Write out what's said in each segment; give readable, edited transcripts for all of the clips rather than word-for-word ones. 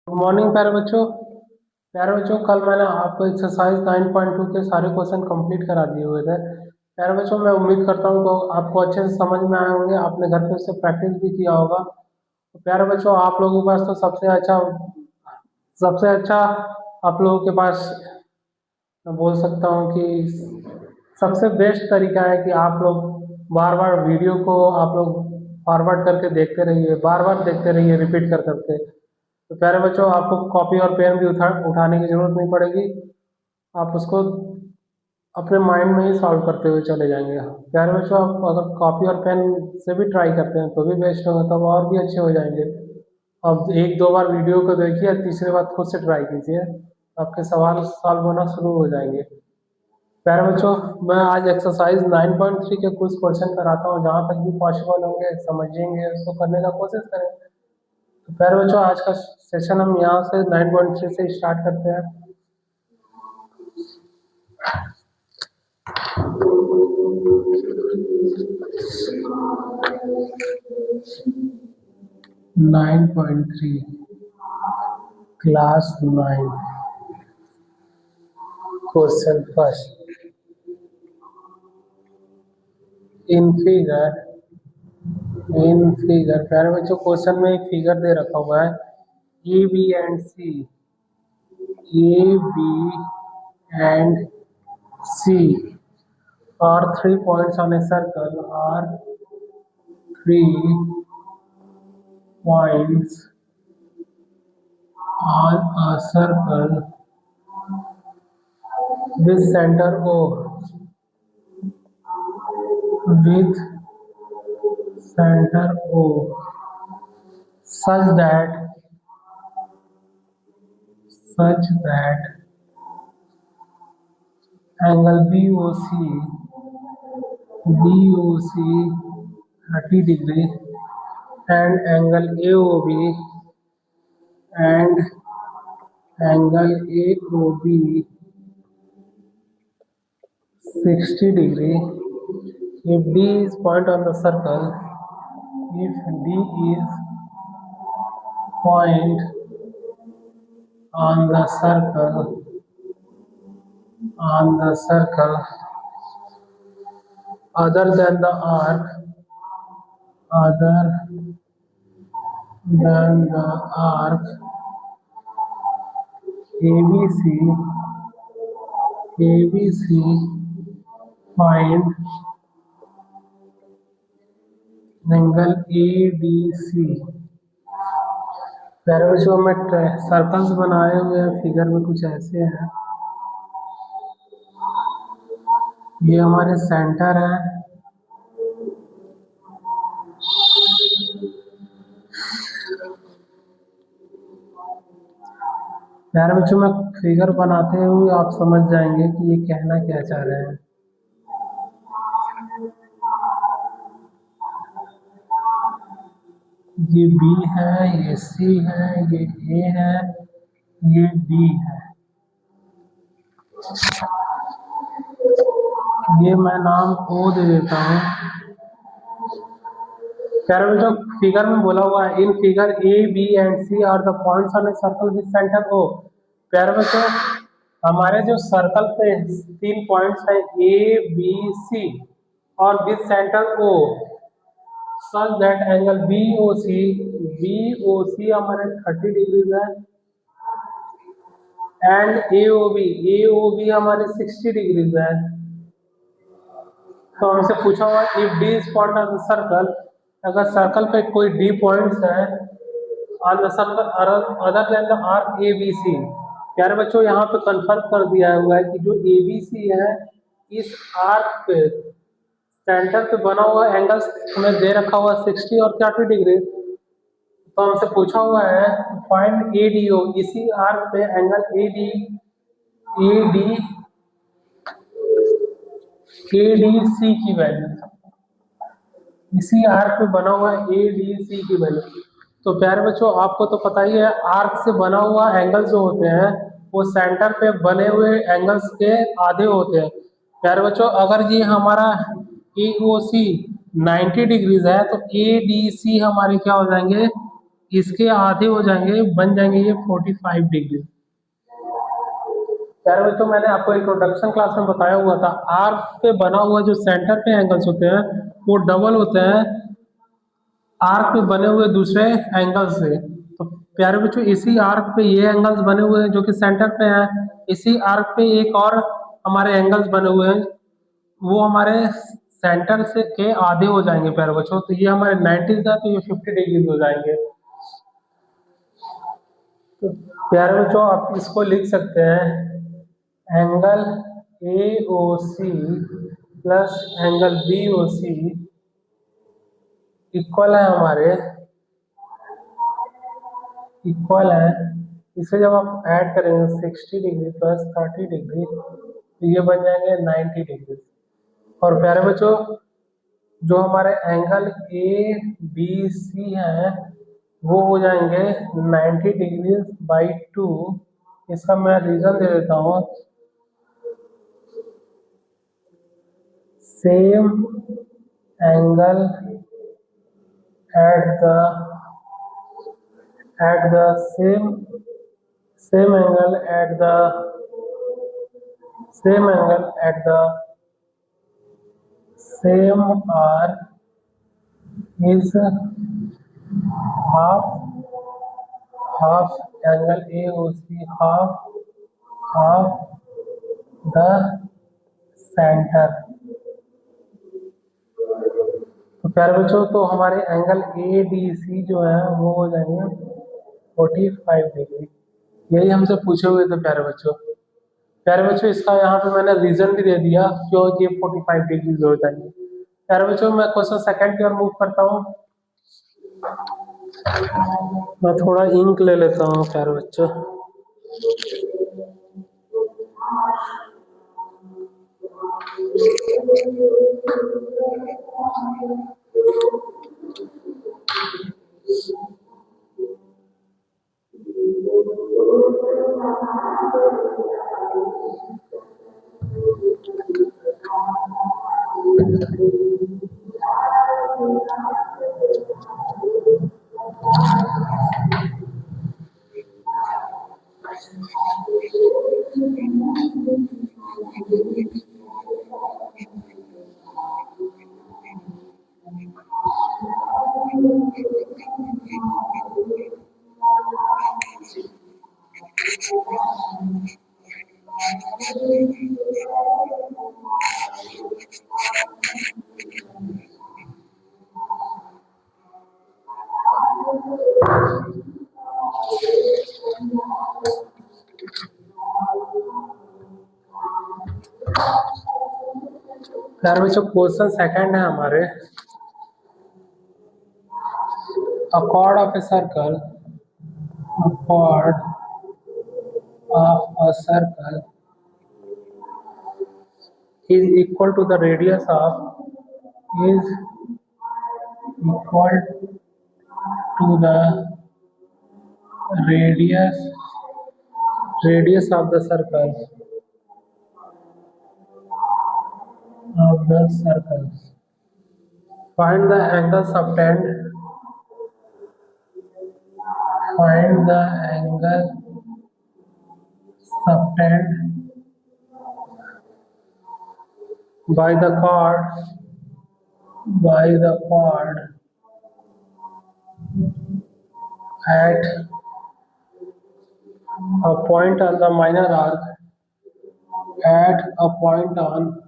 Good morning प्यारे बच्चों कल मैंने आपको एक्सरसाइज 9.2 के सारे क्वेश्चन कंप्लीट करा दिए हुए थे। प्यारे बच्चों मैं उम्मीद करता हूँ तो आपको अच्छे से समझ में आए होंगे, आपने घर पे उससे प्रैक्टिस भी किया होगा। तो प्यारे बच्चों आप लोगों के पास तो सबसे अच्छा आप लोगों के पास मैं बोल सकता हूँ कि सबसे बेस्ट तरीका है कि आप लोग बार बार वीडियो को आप लोग फॉरवर्ड करके देखते रहिए, बार बार देखते रहिए रिपीट कर करके। तो प्यारे बच्चों आपको कॉपी और पेन भी उठाने की जरूरत नहीं पड़ेगी, आप उसको अपने माइंड में ही सॉल्व करते हुए चले जाएंगे। प्यारे बच्चों आप अगर कॉपी और पेन से भी ट्राई करते हैं तो भी बेस्ट होगा, तब और भी अच्छे हो जाएंगे। अब एक दो बार वीडियो को देखिए, तीसरी बार खुद से ट्राई कीजिए, आपके सवाल सॉल्व होना शुरू हो जाएंगे। प्यारे बच्चों मैं आज एक्सरसाइज 9.3 के कुछ क्वेश्चन कराता हूँ, जहाँ तक भी पॉसिबल होंगे समझेंगे, उसको करने का कोशिश करें। तो प्यारे बच्चों आज का सेशन हम यहाँ से 9.3 से स्टार्ट करते हैं। 9.3 class 9 question first. In figure प्यारे बच्चों क्वेश्चन में एक फिगर दे रखा हुआ है, A B and C. A B and C are 3 points on a circle, are 3 points on a circle with center O, with center O, such that angle BOC 30 degree and angle AOB and angle AOB 60 degree. If D is point on the circle, if D is point on the circle other than the arc ABC, find angle ADC। प्यारे बच्चों में circles बनाए हुए हैं, figure में कुछ ऐसे हैं। ये हमारे सेंटर है, प्यारे बच्चों में फिगर बनाते हुए आप समझ जाएंगे कि ये कहना क्या चाह रहे हैं। ये B है, ये C है, ये A है, ये D है। ये मैं नाम O दे देता हूँ। प्यारे बच्चों फिगर में बोला हुआ है, in figure A, B and C are the points on a circle with centre O। प्यारे बच्चों हमारे जो सर्कल पे 3 पॉइंट्स है A, B, C और with centre O, such that angle BOC हमारे 30 डिग्री है एंड AOB हमारे 60 डिग्री है। तो हमसे पूछा हुआ if D is point on the circle, अगर सर्कल पे कोई D पॉइंट्स है on the circle other than the arc ABC। प्यारे बच्चों यहाँ पे कंफर्म कर दिया हुआ है कि जो ABC है इस आर्क पे सेंटर पे बना हुआ एंगल हमें दे रखा हुआ 60 और 30 डिग्री। तो हमसे पूछा हुआ है फाइंड ADO, इसी आर्क पे एंगल ADC की वैल्यू, इसी आर्क पे बना हुआ ADC की वैल्यू। तो प्यारे बच्चों आपको तो पता ही है, आर्क से बना हुआ एंगल जो होते हैं वो सेंटर पे बने हुए एंगल्स के आधे होते हैं। प्यारे बच्चों अगर ये हमारा AOC 90 डिग्रीज है तो ADC हमारे क्या हो जाएंगे इसके आधे हो जाएंगे, बन जाएंगे ये 45 डिग्री। यार बच्चों मैंने आपको इंट्रोडक्शन क्लास में बताया हुआ था, आर्क पे बना हुआ जो सेंटर पे एंगल्स होते हैं वो डबल होते हैं आर्क पे बने हुए दूसरे एंगल से। तो प्यारे बच्चों इसी आर्क पे ये एंगल्स बने हुए हैं जो कि सेंटर पे हैं, इसी आर्क पे एक और हमारे एंगल्स बने हुए हैं, वो हमारे सेंटर से के आधे हो जाएंगे प्यारे बच्चों। तो ये हमारे 90 है तो ये 50 डिग्री हो जाएंगे। तो प्यारे बच्चों आप इसको लिख सकते हैं angle A O C plus angle B O C equal है हमारे, इक्वल है, इसे जब आप ऐड करेंगे 60 डिग्री प्लस 30 डिग्री तो ये बन जाएंगे 90 डिग्री। और प्यारे बच्चों जो हमारे एंगल ए बी सी हैं वो हो जाएंगे 90 डिग्री बाई 2। इसका मैं रीजन दे देता हूँ, same angle at the same angle at the same arc is half half angle AOC half the center। तो प्यारे बच्चों तो हमारे एंगल ए डी सी जो है वो हो जाएंगे 45 डिग्री। यही हमसे पूछे हुए थे प्यारे बच्चों। प्यारे बच्चों इसका यहाँ पे मैंने रीजन भी दे दिया क्यों ये 45 डिग्री हो जाएंगे। प्यारे बच्चों मैं क्वेश्चन सेकंड की ओर मूव करता हूँ। मैं थोड़ा इंक ले लेता हूँ प्यारे बच्चों। प्यारे बच्चों क्वेश्चन सेकंड है हमारे, a chord of a circle is equal to the radius of is equal to the radius of the circle find the angle subtend by the chord at a point on the minor arc at a point on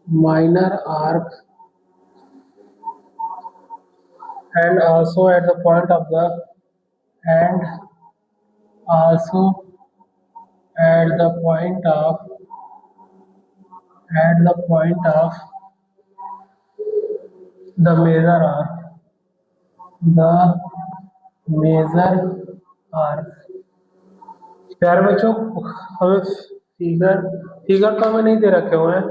minor arc and also at the point of the and also at the point of the major arc। प्यारे बच्चों हमें figure तो हमें नहीं दे रखे हुए हैं,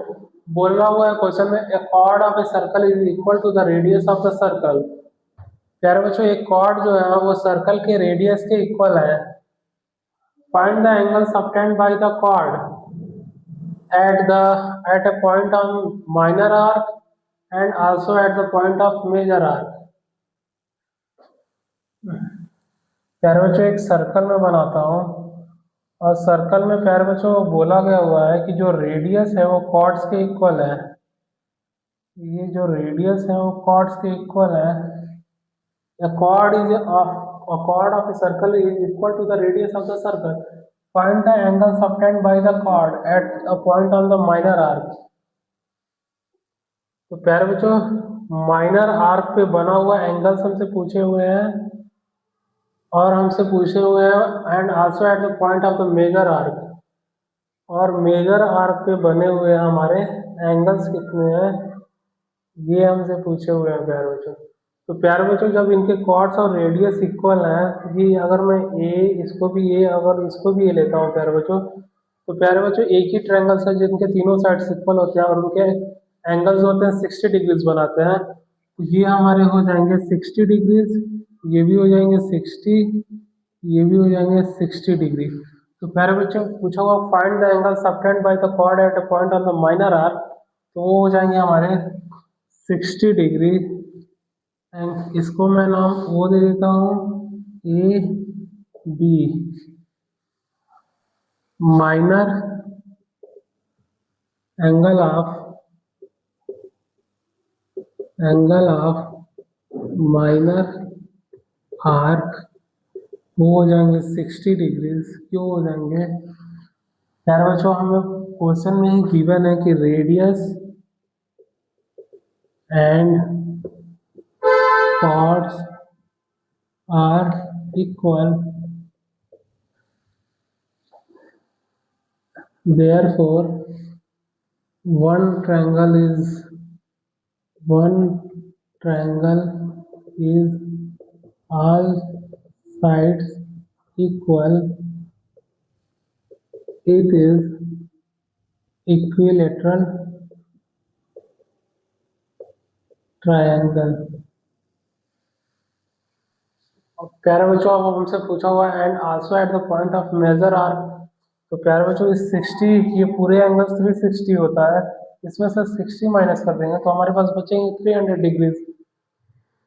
बोल रहा हुआ है क्वेश्चन में a chord of a circle is equal to the radius of the circle. प्यारे बच्चों एक कॉर्ड जो है वो सर्कल के रेडियस के इक्वल है। Find the angle subtended by the chord at a point on minor arc and also at the point of major arc। प्यारे बच्चों एक सर्कल में बनाता हूँ और सर्कल में प्यारे बच्चों बोला गया हुआ है कि जो रेडियस है वो कॉर्ड्स के इक्वल है। ये जो रेडियस है वो कॉर्ड्स के इक्वल है। A chord is a chord of a circle is equal to the radius of the circle. Find the angle subtended by the chord at a point on the minor arc। तो प्यारे बच्चों minor arc पे बना हुआ angles हमसे पूछे हुए हैं और हमसे पूछे हुए हैं and also at the point of the major arc. और मेजर आर्क पे बने हुए हमारे एंगल्स कितने हैं ये हमसे पूछे हुए हैं प्यारे बच्चों। तो प्यारे बच्चों जब इनके कॉर्ड्स और रेडियस इक्वल हैं कि अगर मैं इसको भी अगर इसको भी लेता हूँ प्यारे बच्चों, तो प्यारे बच्चों एक ही ट्रायंगल्स है जिनके तीनों साइड्स इक्वल होते हैं और उनके एंगल्स होते हैं 60 डिग्रीज बनाते हैं। तो ये हमारे हो जाएंगे 60 डिग्रीज, ये भी हो जाएंगे 60, ये भी हो जाएंगे 60 डिग्री। तो प्यारे बच्चों पूछा हुआ find the angle subtended by the chord at a point on the minor arc, तो वो हो जाएंगे हमारे 60 डिग्री। एंड इसको मैं नाम वो दे देता हूँ A B. Minor angle of minor arc वो हो जाएंगे 60 डिग्रीज। क्यों हो जाएंगे यार बच्चों, हमें क्वेश्चन में ही गिवन है कि radius and chords are equal, therefore one triangle is all sides equal, it is equilateral triangle। प्यारे बच्चों अब हमसे पूछा हुआ है and also at the point of major arc. तो प्यारे बच्चों इस 60 ये पूरे एंगल्स 360 होता है, इसमें से 60 माइनस कर देंगे तो हमारे पास बचेंगे 300 डिग्रीज।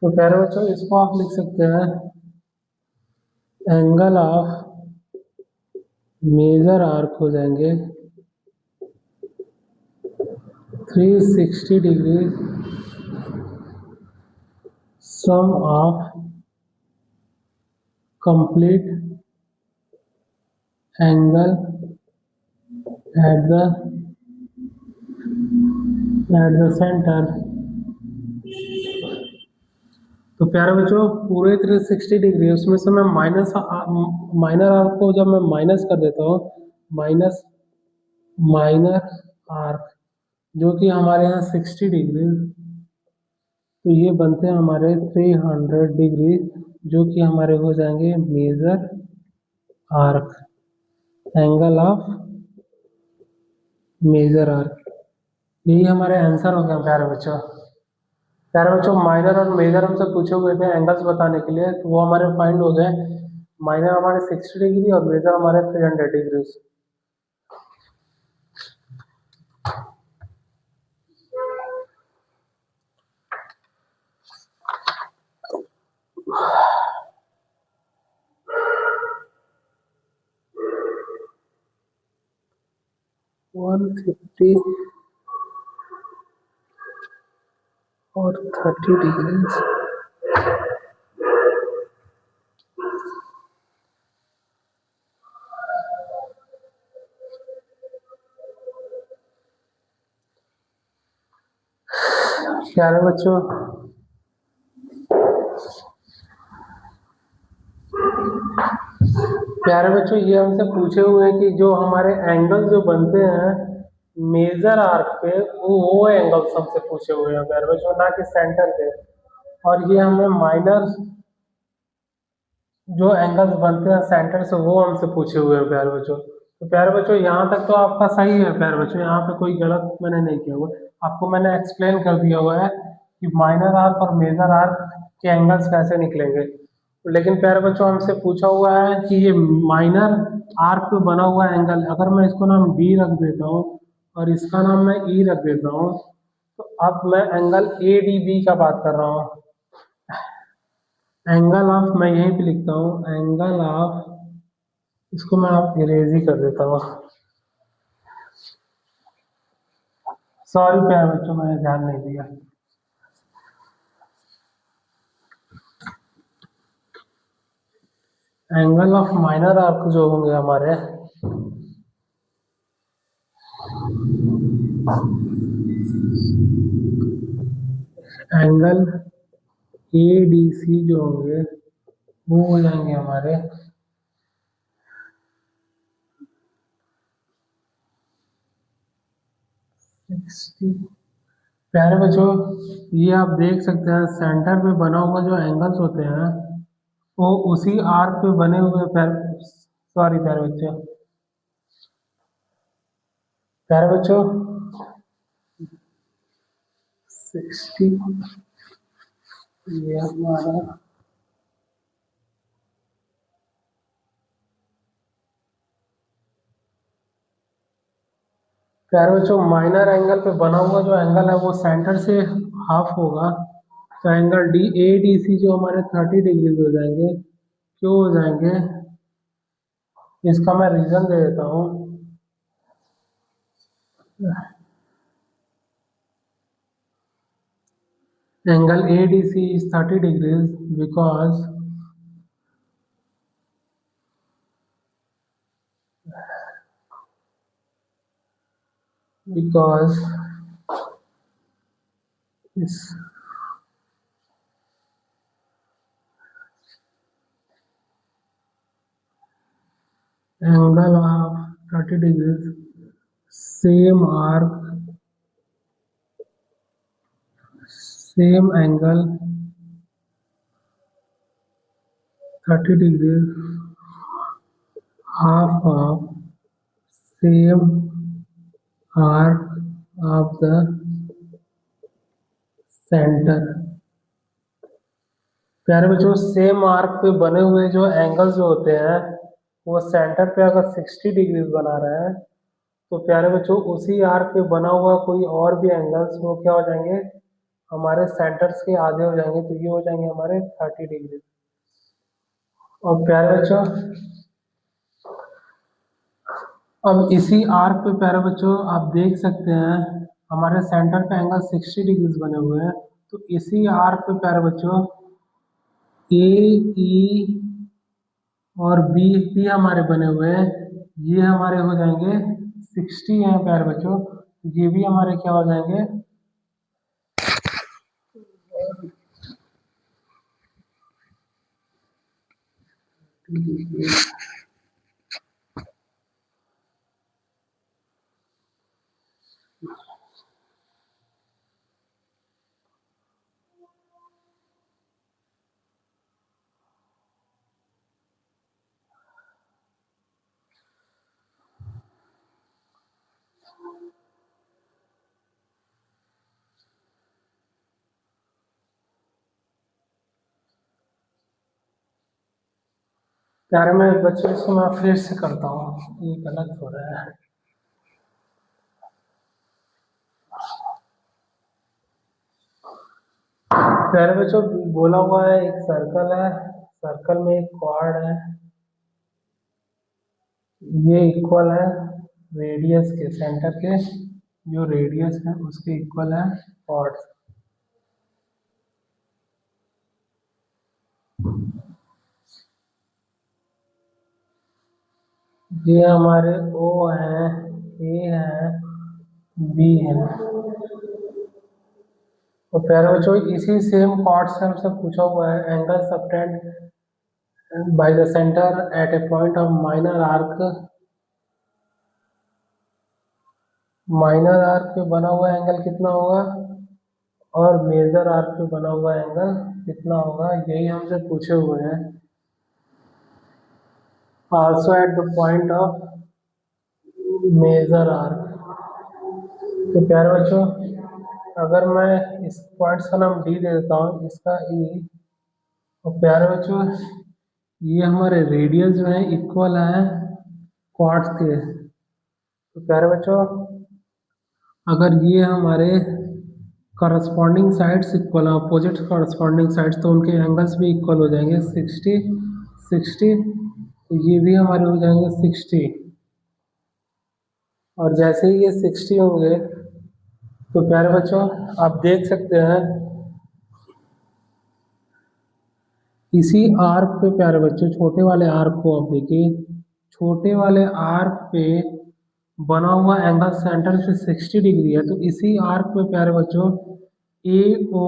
तो प्यारे बच्चों इसको आप लिख सकते हैं एंगल ऑफ मेजर आर्क हो जाएंगे 360 degree sum of complete angle at the center। तो प्यारे बच्चों पूरे 360 डिग्री उसमें से मैं माइनर आर्क को जब मैं माइनस कर देता हूँ माइनर आर्क जो कि हमारे यहाँ 60 डिग्री, तो ये बनते हैं हमारे 300 डिग्री जो कि हमारे हो जाएंगे major arc, angle of major arc. यही हमारे आंसर हो गया प्यारे बच्चों। प्यारे बच्चों माइनर और मेजर हमसे पूछे हुए थे एंगल्स बताने के लिए, तो वो हमारे फाइंड हो गए। माइनर हमारे 60 डिग्री और मेजर हमारे 300 डिग्री। वन 50 और 30 डिग्री। प्यारे बच्चों ये हमसे पूछे हुए हैं कि जो हमारे एंगल जो बनते हैं मेजर आर्क पे वो एंगल्स हमसे पूछे हुए हैं प्यारे बच्चों, ना कि सेंटर पे। और ये हमें माइनर जो एंगल्स बनते हैं सेंटर से वो हमसे पूछे हुए हैं प्यारे बच्चों। तो प्यारे बच्चों यहाँ तक तो आपका सही है प्यारे बच्चों, यहाँ पे कोई गलत मैंने नहीं किया हुआ। आपको मैंने एक्सप्लेन कर दिया हुआ है कि माइनर आर्क और मेजर आर्क के एंगल्स कैसे निकलेंगे। लेकिन प्यारे बच्चों हमसे पूछा हुआ है कि ये माइनर आर्क पे बना हुआ एंगल, अगर मैं इसको नाम डी रख देता हूँ और इसका नाम मैं ई रख देता हूँ, तो अब मैं एंगल ए डी बी का बात कर रहा हूँ। एंगल ऑफ, मैं यहीं पे लिखता हूँ एंगल ऑफ, इसको मैं आप इरेज ही कर देता हूँ। सॉरी प्यारे बच्चों, मैंने ध्यान नहीं दिया। एंगल ऑफ माइनर आर्क जो होंगे हमारे, एंगल ए डी सी जो होंगे वो हो जाएंगे हमारे 60। प्यारे बच्चों, ये आप देख सकते हैं सेंटर पे बना हुआ जो एंगल्स होते हैं वो उसी आर्क पे बने हुए सॉरी प्यारे बच्चों, प्यारे बच्चों 60, ये हमारा प्यारे बच्चों माइनर एंगल पे बना हुआ जो एंगल है वो सेंटर से हाफ होगा। तो angle D A D C जो हमारे 30 डिग्री हो जाएंगे, क्यों हो जाएंगे, इसका मैं रीजन दे देता हूँ। Angle A D C is 30 degrees because this angle of 30 degrees, same arc, same angle 30 degrees, half of same arc of the center। प्यारे बच्चों सेम आर्क पे बने हुए जो एंगल्स जो होते हैं वो सेंटर पे अगर 60 डिग्री बना रहे हैं तो प्यारे बच्चों उसी आर्क पे बना हुआ कोई और भी एंगल्स वो क्या हो जाएंगे, हमारे सेंटर्स के आधे हो जाएंगे, तो ये हो जाएंगे हमारे 30 डिग्री। और प्यारे बच्चों अब इसी आर्क पे प्यारे बच्चों आप देख सकते हैं हमारे सेंटर पे एंगल 60 डिग्री बने हुए हैं, तो इसी आर्क पे प्यारे बच्चों ए ई और बी भी हमारे बने हुए हैं, ये हमारे हो जाएंगे 60 हैं प्यारे बच्चों, ये भी हमारे क्या हो जाएंगे, प्यारे में बच्चों इसको मैं फिर से करता हूँ, ये गलत हो रहा है। प्यारे बच्चों बोला हुआ है एक सर्कल है, सर्कल में एक क्वाड है, ये इक्वल है रेडियस के, सेंटर के जो रेडियस है उसके इक्वल है क्वाड्स। ये हमारे ओ है, ए है, बी है। तो प्यारे बच्चों इसी सेम कॉर्ड से हमसे पूछा हुआ है angle subtended by the centre at A point of minor arc, minor arc पे बना हुआ एंगल कितना होगा और मेजर आर्क पे बना हुआ एंगल कितना होगा, यही हमसे पूछे हुए हैं। Also at the point of major arc. तो प्यारे बच्चों अगर मैं इस पॉइंट्स का नाम डी दे देता हूँ, इसका ई, और प्यारे बच्चों ये हमारे रेडियस जो है इक्वल है क्वाड्स के। तो प्यारे बच्चों अगर ये हमारे करस्पॉन्डिंग साइड्स इक्वल है, अपोजिट करस्पॉन्डिंग साइड्स, तो उनके एंगल्स भी इक्वल हो जाएंगे 60 60, तो ये भी हमारे हो जाएंगे 60। और जैसे ही ये 60 होंगे तो प्यारे बच्चों आप देख सकते हैं इसी आर्क पे, प्यारे बच्चों छोटे वाले आर्क को आप देखिए, छोटे वाले आर्क पे बना हुआ एंगल सेंटर से 60 डिग्री है, तो इसी आर्क पे प्यारे बच्चों ए ओ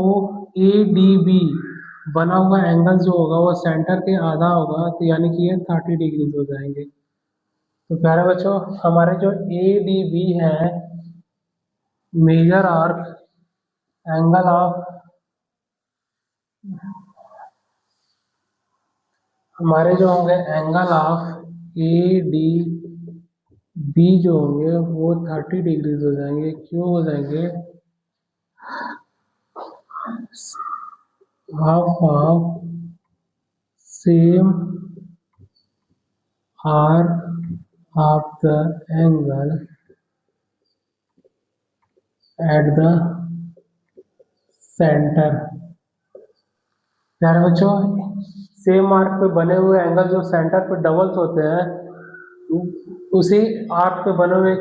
ए डी बी बना हुआ एंगल जो होगा वो सेंटर के आधा होगा, तो यानी कि ये 30 डिग्री हो जाएंगे। तो प्यारे बच्चों हमारे जो ए डी बी है, मेजर आर्क एंगल ऑफ, हमारे जो होंगे angle of A D B जो होंगे वो 30 डिग्रीज हो जाएंगे। क्यों हो जाएंगे? Half of same arc of the angle at the centre. प्यारे बच्चों सेम आर्क पे बने हुए एंगल जो सेंटर पे डबल्स होते हैं, उसी आर्क पे बने हुए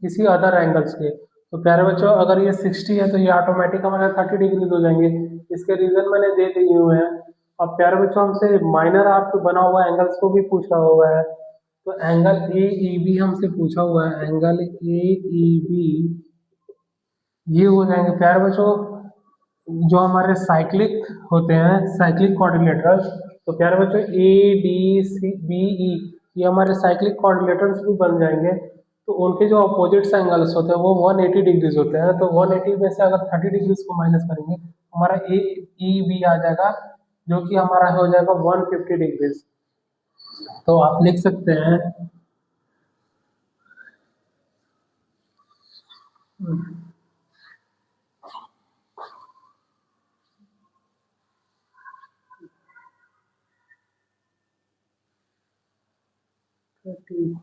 किसी अदर एंगल्स के। तो प्यारे बच्चों अगर ये 60 है तो ये ऑटोमेटिक हमारे 30 डिग्री हो जाएंगे। इसके रीजन मैंने दे दिए हुए हैं। अब प्यारे बच्चों हमसे माइनर आर्क पे बना हुआ एंगल्स को भी पूछा हुआ है, तो एंगल ए ई बी हमसे पूछा हुआ है, एंगल ए ई बी ये हो जाएंगे प्यारे बच्चों जो हमारे साइक्लिक होते हैं, साइक्लिक कोऑर्डिनेटर्स। तो प्यारे बच्चों ए डी सी बी ई ये हमारे साइक्लिक कोऑर्डिनेटर्स भी बन जाएंगे। तो उनके जो अपोजिट एंगल्स होते हैं वो 180 डिग्रीज होते हैं, तो 180 में से अगर 30 डिग्रीज को माइनस करेंगे हमारा ए ई बी आ जाएगा, जो कि हमारा हो जाएगा 150 डिग्रीज। तो आप लिख सकते हैं 30